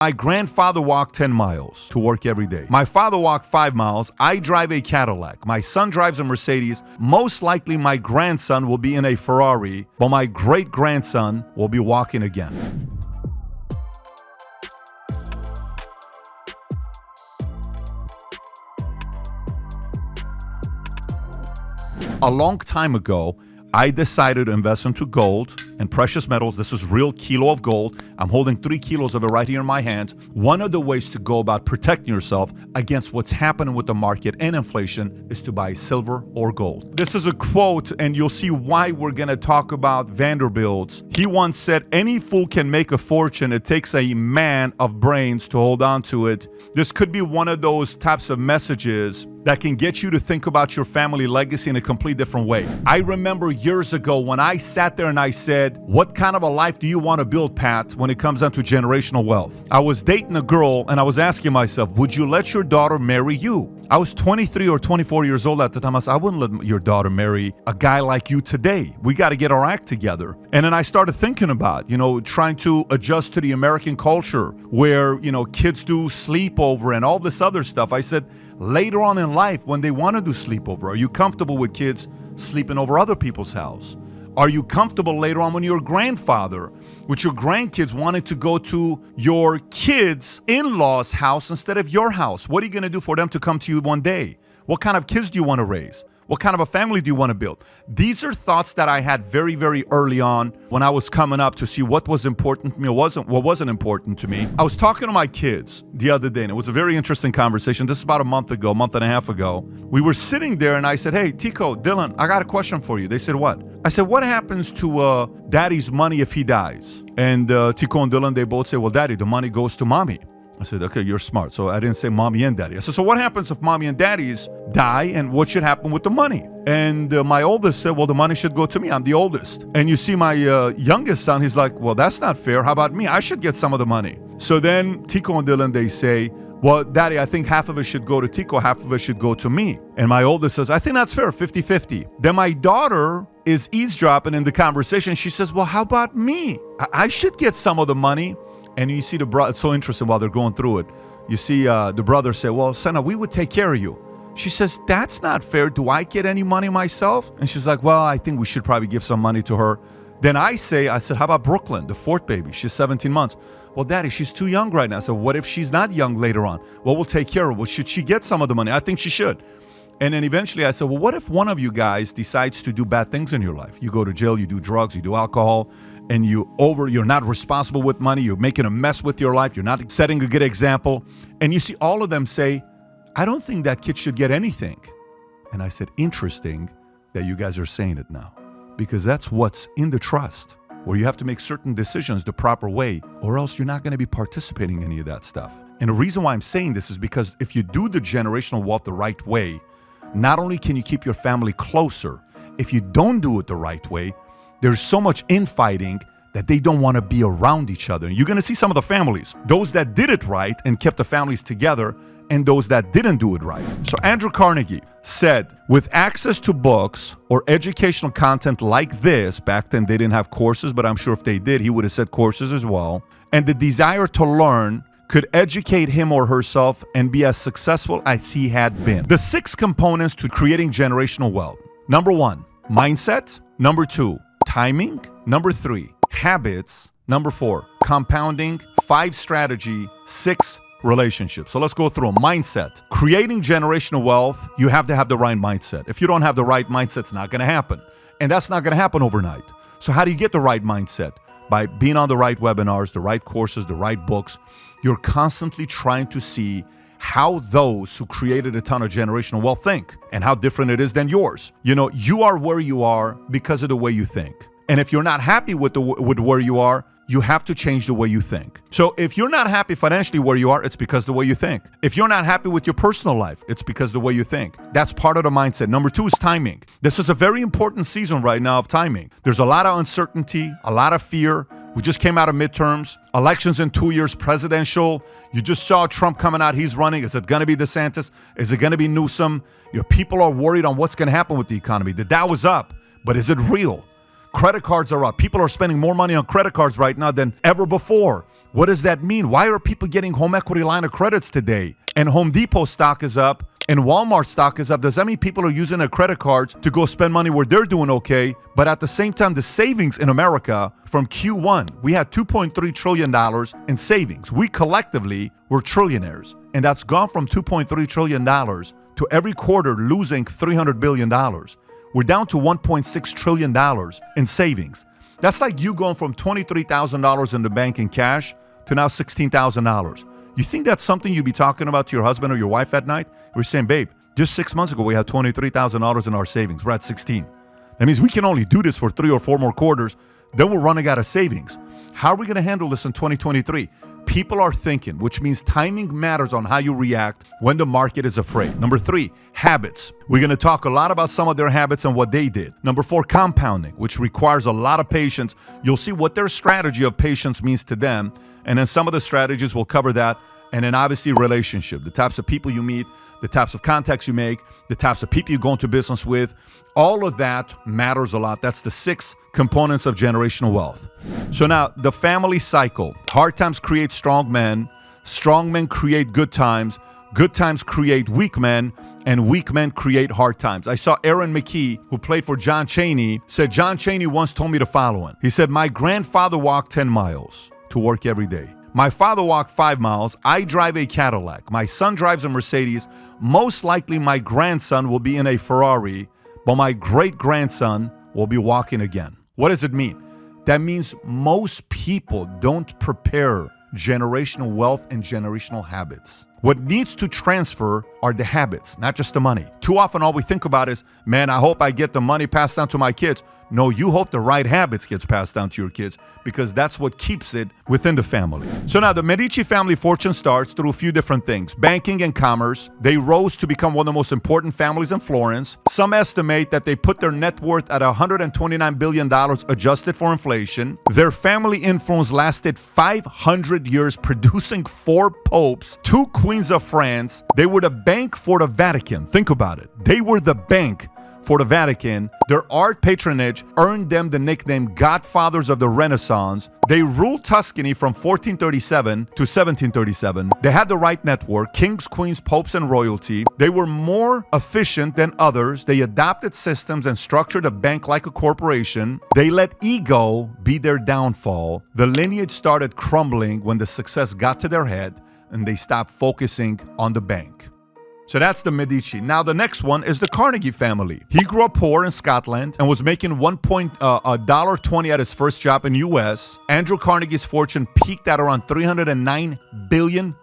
My grandfather walked 10 miles to work every day. My father walked 5 miles. I drive a Cadillac. My son drives a Mercedes. Most likely my grandson will be in a Ferrari, but my great-grandson will be walking again. A long time ago, I decided to invest into gold and precious metals. This is real kilo of gold. I'm holding 3 kilos of it right here in my hands. One of the ways to go about protecting yourself against what's happening with the market and inflation is to buy silver or gold. This is a quote, and you'll see why we're going to talk about Vanderbilt. He once said, "Any fool can make a fortune. It takes a man of brains to hold on to it." This could be one of those types of messages that can get you to think about your family legacy in a completely different way. I remember years ago when I sat there and I said, what kind of a life do you want to build, Pat, when it comes down to generational wealth? I was dating a girl and I was asking myself, would you let your daughter marry you? I was 23 or 24 years old at the time. I said, I wouldn't let your daughter marry a guy like you today. We got to get our act together. And then I started thinking about, trying to adjust to the American culture where, kids do sleepover and all this other stuff. I said, later on in life, when they want to do sleepover, are you comfortable with kids sleeping over other people's house? Are you comfortable later on when you're a grandfather with your grandkids wanting to go to your kids' in-laws' house instead of your house? What are you going to do for them to come to you one day? What kind of kids do you want to raise? What kind of a family do you want to build? These are thoughts that I had very, very early on when I was coming up to see what was important to me, what wasn't important to me. I was talking to my kids the other day, and it was a very interesting conversation. This is about a month and a half ago. We were sitting there, and I said, hey, Tico, Dylan, I got a question for you. They said, what? I said, what happens to daddy's money if he dies? And Tico and Dylan, they both say, well, daddy, the money goes to mommy. I said, okay, you're smart. So I didn't say mommy and daddy. I said, so what happens if mommy and daddies die, and what should happen with the money? And my oldest said, well, the money should go to me. I'm the oldest. And you see my youngest son, he's like, well, that's not fair. How about me? I should get some of the money. So then Tico and Dylan, they say, well, daddy, I think half of it should go to Tico, half of it should go to me. And my oldest says, I think that's fair, 50-50. Then my daughter is eavesdropping in the conversation. She says, well, how about me? I should get some of the money. And you see the brother, it's so interesting while they're going through it. You see the brother say, well, Senna, we would take care of you. She says, that's not fair. Do I get any money myself? And she's like, well, I think we should probably give some money to her. Then I said, how about Brooklyn, the fourth baby? She's 17 months. Well, daddy, she's too young right now. So what if she's not young later on? Well, we'll take care of her. Well, should she get some of the money? I think she should. And then eventually I said, well, what if one of you guys decides to do bad things in your life? You go to jail, you do drugs, you do alcohol, and you're not responsible with money, you're making a mess with your life, you're not setting a good example. And you see all of them say, I don't think that kid should get anything. And I said, interesting that you guys are saying it now, because that's what's in the trust, where you have to make certain decisions the proper way, or else you're not going to be participating in any of that stuff. And the reason why I'm saying this is because if you do the generational wealth the right way, not only can you keep your family closer, if you don't do it the right way, there's so much infighting that they don't want to be around each other. And you're going to see some of the families, those that did it right and kept the families together, and those that didn't do it right. So Andrew Carnegie said, with access to books or educational content like this, back then they didn't have courses, but I'm sure if they did, he would have said courses as well, and the desire to learn could educate him or herself and be as successful as he had been. The 6 components to creating generational wealth. Number 1, mindset. Number 2, timing. Number 3, habits. Number 4, compounding. 5, strategy. 6, relationships. So let's go through them. Mindset. Creating generational wealth, you have to have the right mindset. If you don't have the right mindset, it's not going to happen. And that's not going to happen overnight. So how do you get the right mindset? By being on the right webinars, the right courses, the right books. You're constantly trying to see how those who created a ton of generational wealth think and how different it is than yours. You are where you are because of the way you think. And if you're not happy with where you are, you have to change the way you think. So if you're not happy financially where you are, it's because of the way you think. If you're not happy with your personal life, it's because of the way you think. That's part of the mindset. Number 2 is timing. This is a very important season right now of timing. There's a lot of uncertainty, a lot of fear. We just came out of midterms, elections in 2 years, presidential. You just saw Trump coming out, he's running. Is it going to be DeSantis? Is it going to be Newsom? Your people are worried on what's going to happen with the economy. The Dow is up, but is it real? Credit cards are up. People are spending more money on credit cards right now than ever before. What does that mean? Why are people getting home equity line of credits today? And Home Depot stock is up and Walmart stock is up. Does that mean people are using their credit cards to go spend money where they're doing okay? But at the same time, the savings in America from Q1, we had $2.3 trillion in savings. We collectively were trillionaires. And that's gone from $2.3 trillion to every quarter losing $300 billion. We're down to $1.6 trillion in savings. That's like you going from $23,000 in the bank in cash to now $16,000. You think that's something you'd be talking about to your husband or your wife at night? We're saying, babe, just 6 months ago, we had $23,000 in our savings. We're at 16. That means we can only do this for 3 or 4 more quarters. Then we're running out of savings. How are we going to handle this in 2023? People are thinking, which means timing matters on how you react when the market is afraid. Number 3, habits. We're going to talk a lot about some of their habits and what they did. Number 4, compounding, which requires a lot of patience. You'll see what their strategy of patience means to them. And then some of the strategies will cover that. And then obviously relationship, the types of people you meet, the types of contacts you make, the types of people you go into business with. All of that matters a lot. That's the 6 components of generational wealth. So now the family cycle. Hard times create strong men create good times create weak men, and weak men create hard times. I saw Aaron McKee, who played for John Chaney, said John Chaney once told me the following. He said, my grandfather walked 10 miles to work every day. My father walked 5 miles. I drive a Cadillac. My son drives a Mercedes. Most likely my grandson will be in a Ferrari, but my great-grandson will be walking again. What does it mean? That means most people don't prepare generational wealth and generational habits. What needs to transfer are the habits, not just the money. Too often all we think about is, man, I hope I get the money passed down to my kids. No, you hope the right habits gets passed down to your kids because that's what keeps it within the family. So now the Medici family fortune starts through a few different things. Banking and commerce. They rose to become one of the most important families in Florence. Some estimate that they put their net worth at $129 billion adjusted for inflation. Their family influence lasted 500 years, producing 4 popes, 2 queens of France. They were the bank for the Vatican. Think about it. They were the bank for the Vatican. Their art patronage earned them the nickname Godfathers of the Renaissance. They ruled Tuscany from 1437 to 1737. They had the right network, kings, queens, popes, and royalty. They were more efficient than others. They adopted systems and structured a bank like a corporation. They let ego be their downfall. The lineage started crumbling when the success got to their head and they stopped focusing on the bank. So that's the Medici. Now the next one is the Carnegie family. He grew up poor in Scotland and was making $1.20 at his first job in US. Andrew Carnegie's fortune peaked at around $309 billion.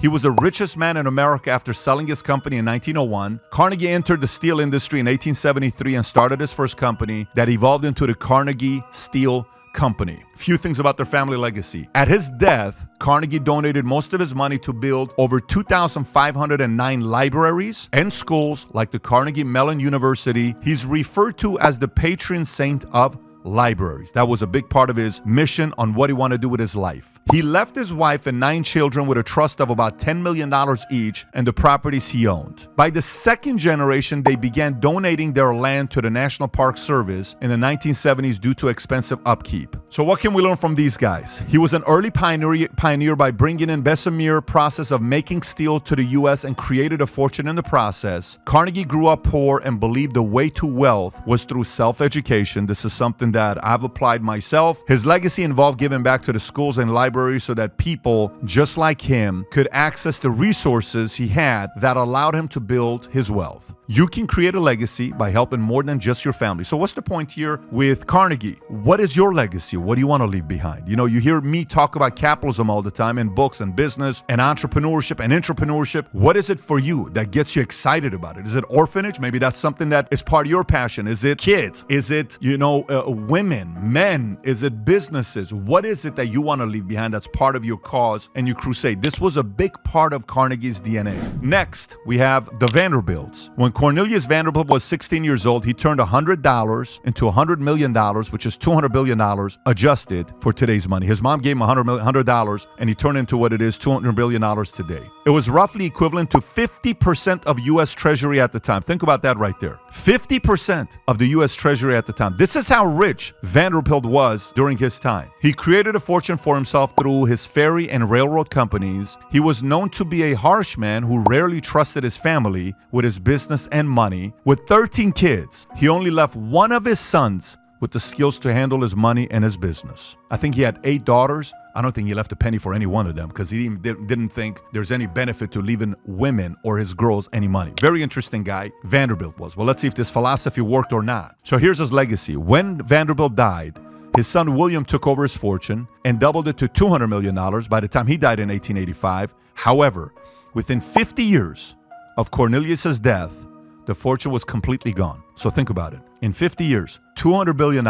He was the richest man in America after selling his company in 1901. Carnegie entered the steel industry in 1873 and started his first company that evolved into the Carnegie Steel Company. Few things about their family legacy. At his death, Carnegie donated most of his money to build over 2,509 libraries and schools like the Carnegie Mellon University. He's referred to as the patron saint of libraries. That was a big part of his mission on what he wanted to do with his life. He left his wife and 9 children with a trust of about $10 million each and the properties he owned. By the second generation, they began donating their land to the National Park Service in the 1970s due to expensive upkeep. So what can we learn from these guys? He was an early pioneer by bringing in Bessemer process of making steel to the U.S. and created a fortune in the process. Carnegie grew up poor and believed the way to wealth was through self-education. This is something that I've applied myself. His legacy involved giving back to the schools and libraries so that people just like him could access the resources he had that allowed him to build his wealth. You can create a legacy by helping more than just your family. So what's the point here with Carnegie? What is your legacy? What do you want to leave behind? You know, you hear me talk about capitalism all the time in books and business and entrepreneurship and intrapreneurship. What is it for you that gets you excited about it? Is it orphanage? Maybe that's something that is part of your passion. Is it kids? Is it, women, men? Is it businesses? What is it that you want to leave behind that's part of your cause and your crusade? This was a big part of Carnegie's DNA. Next, we have the Vanderbilts. When Cornelius Vanderbilt was 16 years old, he turned $100 into $100 million, which is $200 billion adjusted for today's money. His mom gave him $100 and he turned into what it is, $200 billion today. It was roughly equivalent to 50% of U.S. Treasury at the time. Think about that right there. 50% of the U.S. Treasury at the time. This is how rich rich Vanderbilt was during his time. He created a fortune for himself through his ferry and railroad companies. He was known to be a harsh man who rarely trusted his family with his business and money. With 13 kids, he only left one of his sons with the skills to handle his money and his business. I think he had 8 daughters. I don't think he left a penny for any one of them because he didn't think there's any benefit to leaving women or his girls any money. Very interesting guy, Vanderbilt was. Well, let's see if this philosophy worked or not. So here's his legacy. When Vanderbilt died, his son William took over his fortune and doubled it to $200 million by the time he died in 1885. However, within 50 years of Cornelius's death, the fortune was completely gone. So think about it. In 50 years, $200 billion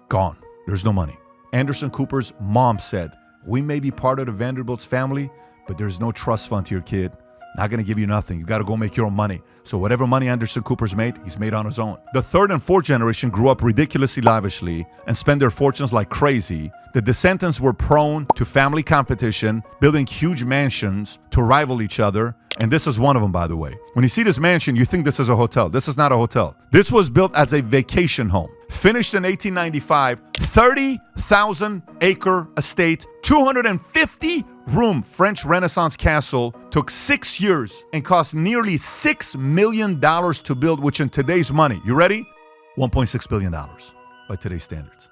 gone. There's no money. Anderson Cooper's mom said, "We may be part of the Vanderbilt's family, but there's no trust fund here, kid. Not going to give you nothing. You got to go make your own money." So whatever money Anderson Cooper's made, he's made on his own. The third and fourth generation grew up ridiculously lavishly and spent their fortunes like crazy. The descendants were prone to family competition, building huge mansions to rival each other. And this is one of them, by the way. When you see this mansion, you think this is a hotel. This is not a hotel. This was built as a vacation home. Finished in 1895, 30,000-acre estate, 250-room French Renaissance castle, took 6 years and cost nearly $6 million to build, which in today's money, you ready? $1.6 billion by today's standards.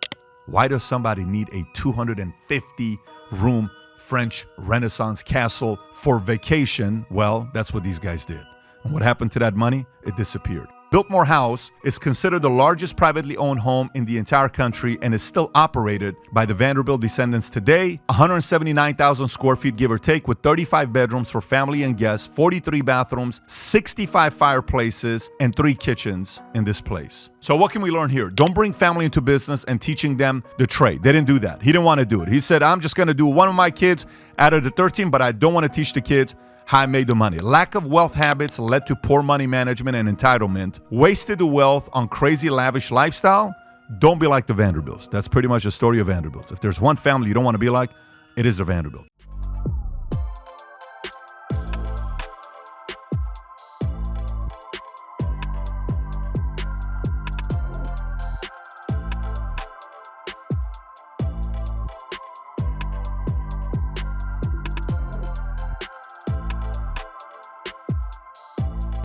Why does somebody need a 250-room French Renaissance castle for vacation? Well, that's what these guys did. And what happened to that money? It disappeared. Biltmore House is considered the largest privately owned home in the entire country and is still operated by the Vanderbilt descendants today. 179,000 square feet, give or take, with 35 bedrooms for family and guests, 43 bathrooms, 65 fireplaces, and 3 kitchens in this place. So what can we learn here? Don't bring family into business and teaching them the trade. They didn't do that. He didn't want to do it. He said, "I'm just going to do one of my kids out of the 13, but I don't want to teach the kids how I made the money." Lack of wealth habits led to poor money management and entitlement. Wasted the wealth on crazy lavish lifestyle. Don't be like the Vanderbilts. That's pretty much the story of Vanderbilts. If there's one family you don't want to be like, it is the Vanderbilt.